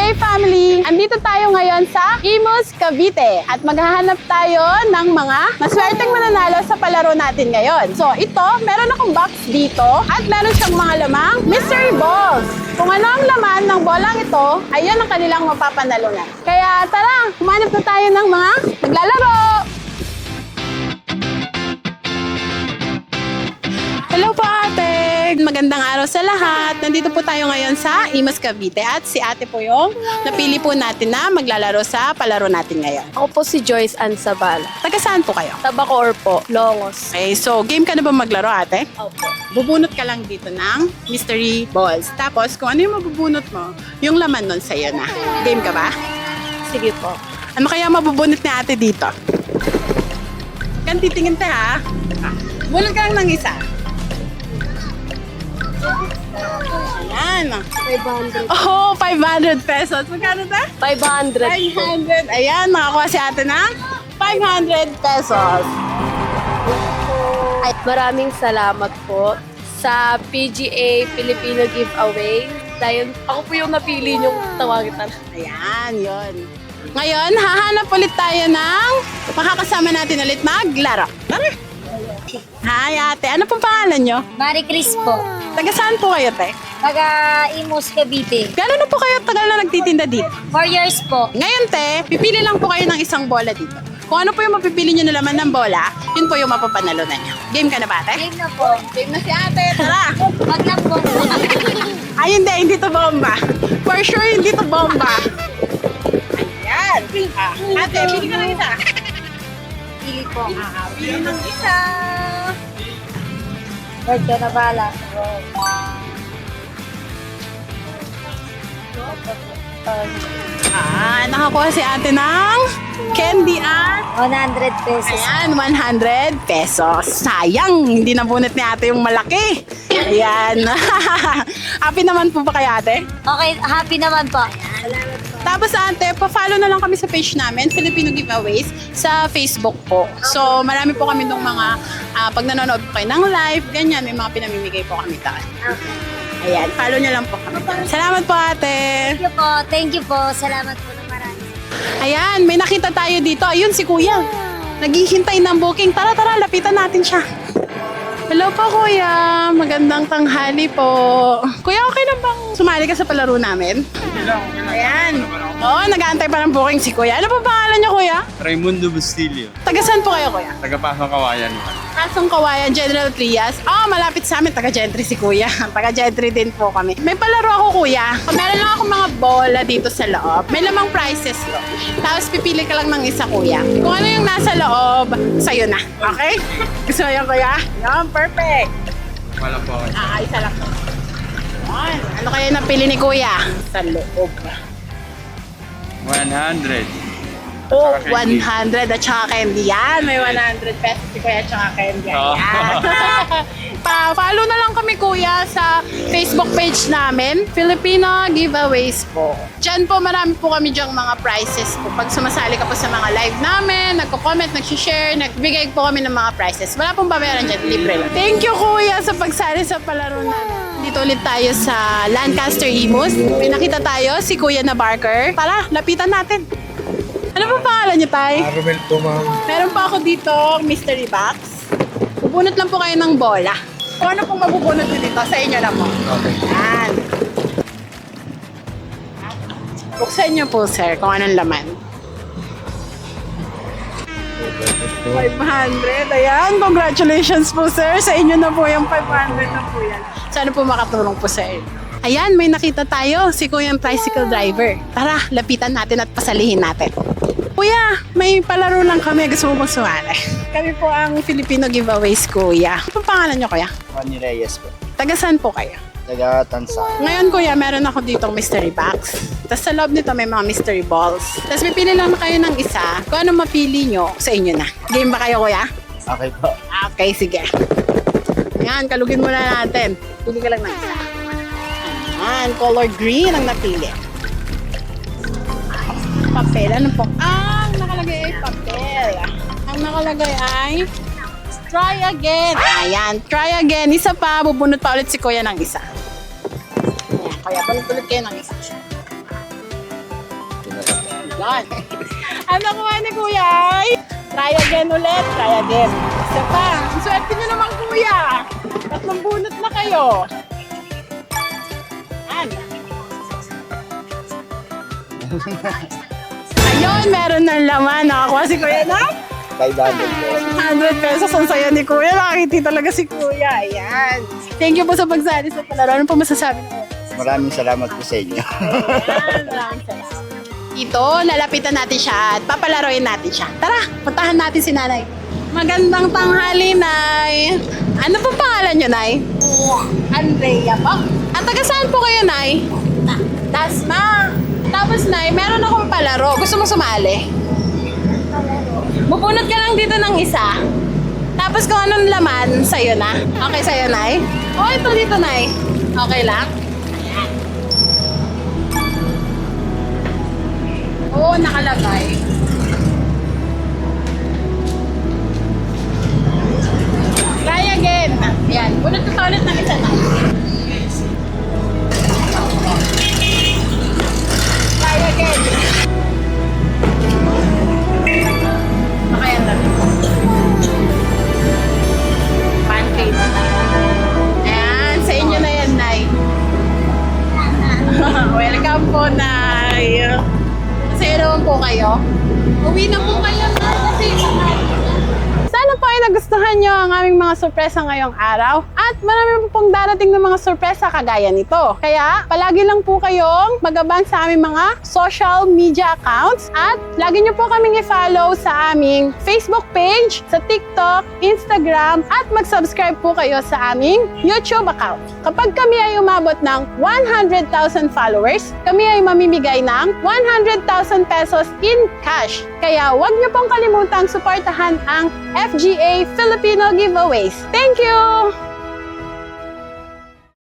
PGA family! Andito tayo ngayon sa Imus, Cavite at maghahanap tayo ng mga maswerteng mananalo sa palaro natin ngayon. So ito, meron akong box dito at meron siyang mga lamang mystery balls. Kung ano ang laman ng bolang ito, ayun ang kanilang mapapanalunan. Kaya tara, humanap na tayo ng mga naglalaro! Hello po ate! Magandang araw sa lahat. Nandito po tayo ngayon sa Imus, Cavite at si ate po yung napili po natin na maglalaro sa palaro natin ngayon. Ako po si Joyce Ansabal. Taga saan po kayo? Tabacoor po, Longos. Okay, so game ka na ba maglaro ate? Opo. Bubunot ka lang dito ng mystery balls. Tapos kung ano yung mabubunot mo, yung laman nun sa'yo na. Game ka ba? Sige po. Ano kaya mabubunot ni ate dito? Kan titingin te ha? Bunot ka lang ng isa. Ayan. 500. Oh, 500 pesos. Magkano ta? 500 po. 500. Ayan, nakakuha si ate ng 500 pesos. At maraming salamat po sa PGA Filipino Giveaway. Dahil ako po yung napili niyong tawagitan. Ayan, yun. Ngayon, hahanap ulit tayo ng makakasama natin ulit maglaro. Tara! Hi ate, ano pong pangalan nyo? Marie Chris po. Taga saan po kayo, te? Taga Imus, Cavite. Gano'n na po kayo tagal na nagtitinda dito? 4 years po. Ngayon, te, pipili lang po kayo ng isang bola dito. Kung ano po yung mapipili nyo na laman ng bola, yun po yung mapapanalunan nyo. Game ka na ba, ate? Game na po. Game na si ate, tara! Wag na po. Ay, hindi to bomba. For sure, hindi to bomba. Ayan. Ate, pili ka ng isa. Pili po. Pili ng isa. Wag ka na bala. Nakakuha si ate ng candy at 100 pesos. ayan, 100 pesos. Sayang, hindi nabunot ni ate yung malaki. Ayan. Happy naman po ba kay ate? Okay, happy naman po. Tapos ate, pa-follow na lang kami sa page namin, Filipino Giveaways, sa Facebook po. So, marami po kami nung mga, pag nanonood po kayo ng live, ganyan, may mga pinamimigay po kami doon. Ayan, follow nyo lang po kami. Salamat po ate. Thank you po. Thank you po. Salamat po na marami. Ayan, may nakita tayo dito. Ayun si kuya. Naghihintay ng booking. Tara, lapitan natin siya. Hello po kuya. Magandang tanghali po. Kuya, okay lang bang sumali ka sa palaro namin? Ayan. Oo, nag-aantay pa ng booking si kuya. Ano po pangalan niyo kuya? Raimundo Bustillo, Taga saan po kayo kuya? taga-Pasong Kawayan. Pasong Kawayan, General Trias. Malapit sa amin, taga-Gentry si kuya. Taga-Gentry din po kami. May palaro ako kuya. Meron lang ako mga bola dito sa loob. May lamang prizes to. Tapos pipili ka lang ng isa kuya. Kung ano yung nasa loob, sa'yo na. Okay? Gusto mo yan kuya? Yan, perfect. Wala po ako. Isa lang. Yan. Ano kaya napili ni kuya? Sa loob. 100. Oh, Tsaka candy. 100 at saka candy. Yan, may 100 pesos si kuya at saka candy. Oh. Yan. Pa-follow na lang kami kuya sa Facebook page namin, Filipino Giveaways po. Diyan po marami po kami dyang mga prizes po. Pag sumasali ka po sa mga live namin, nagko-comment, nag-share, nagbigay po kami ng mga prizes. Wala pong babayaran dyan, libre lang. Thank you kuya sa pagsali sa palaro namin. Dito ulit tayo sa Lancaster Imus. May nakita tayo si Kuya na Barker. Tara, lapitan natin. Ano po pangalan niyo, Tay? Arumel po, ma'am. Meron pa ako dito, mystery box. Bubunot lang po kayo ng bola. Kung ano pong mabubunot niyo dito, sa inyo na po. Okay. Yan. Buksan niyo po, sir, kung anong laman. 500. Ayan, congratulations po, sir. Sa inyo na po yung 500 na po yan. Sana po makatulong po sa inyo. Ayan, may nakita tayo, si Kuya yung tricycle driver. Tara, lapitan natin at pasalihin natin. Kuya, may palaro lang kami. Gusto mo bang sumali? Kami po ang Filipino Giveaways, Kuya. Ano po pangalan niyo, Kuya? Manny Reyes po. Taga saan po kayo? Taga Tansa. Ngayon, Kuya, meron ako ditong mystery box. Tapos sa loob nito may mga mystery balls. Tapos pipili lang na kayo ng isa. Kung ano mapili nyo, sa inyo na. Game ba kayo, Kuya? Okay po. Okay, sige. Ayan, kalugin muna natin. Pili ka lang ng isa. Ayan, color green ang napili. Papel, ano po? Nakalagay ay papel. Ang nakalagay ay try again. Ayan, try again. Isa pa, bubunot pa ulit si Kuya ng isa. Ayan, kaya bunot ulit kayo ng isa. Yan. Ano nakuha ni Kuya ay try again ulit, try again. Isa pa. Ang swerte nyo naman, Kuya. 3 bunot na kayo. Yan. Ayun, meron ng laman. Nakakuha si Kuya na 500 pesos. 100 pesos ang saya ni Kuya. Nakakiti talaga si Kuya. Ayan. Thank you po sa pagsali sa palaro. Ano po masasabi niyo? Maraming salamat po sa inyo. Ayan, maraming salamat. Ito, lalapitan natin siya at papalaroin natin siya. Tara, puntahan natin si Nanay. Magandang tanghali, Nay. Ano po pangalan niyo, Nay? Andrea po. At taga saan po kayo, Nay? Dasma. Tapos, Nay, meron akong palaro. Gusto mo sumali? Bubunot ka lang dito ng isa. Tapos kung anong laman, sa'yo na. Okay sa'yo, Nay? O, ito dito, Nay. Okay lang? Oo, nakalagay. Try again. Yan. Bunot ko pa ulit ng isa na. Try again. Makayan lang. Pancake. Ayan, sa inyo na yan, Nay. Welcome po, Nay. Masaya naman po kayo. Uwi na po kayo, Nay. Kasi sana po ay nagustuhan nyo ang aming mga sorpresa ngayong araw at marami po pong darating ng mga sorpresa kagaya nito. Kaya palagi lang po kayong mag-abang sa aming mga social media accounts at lagi nyo po kaming i-follow sa aming Facebook page, sa TikTok, Instagram at mag-subscribe po kayo sa aming YouTube account. Kapag kami ay umabot ng 100,000 followers, kami ay mamimigay ng 100,000 pesos in cash. Kaya huwag nyo pong kalimutang suportahan ang FGA Filipino Giveaways. Thank you!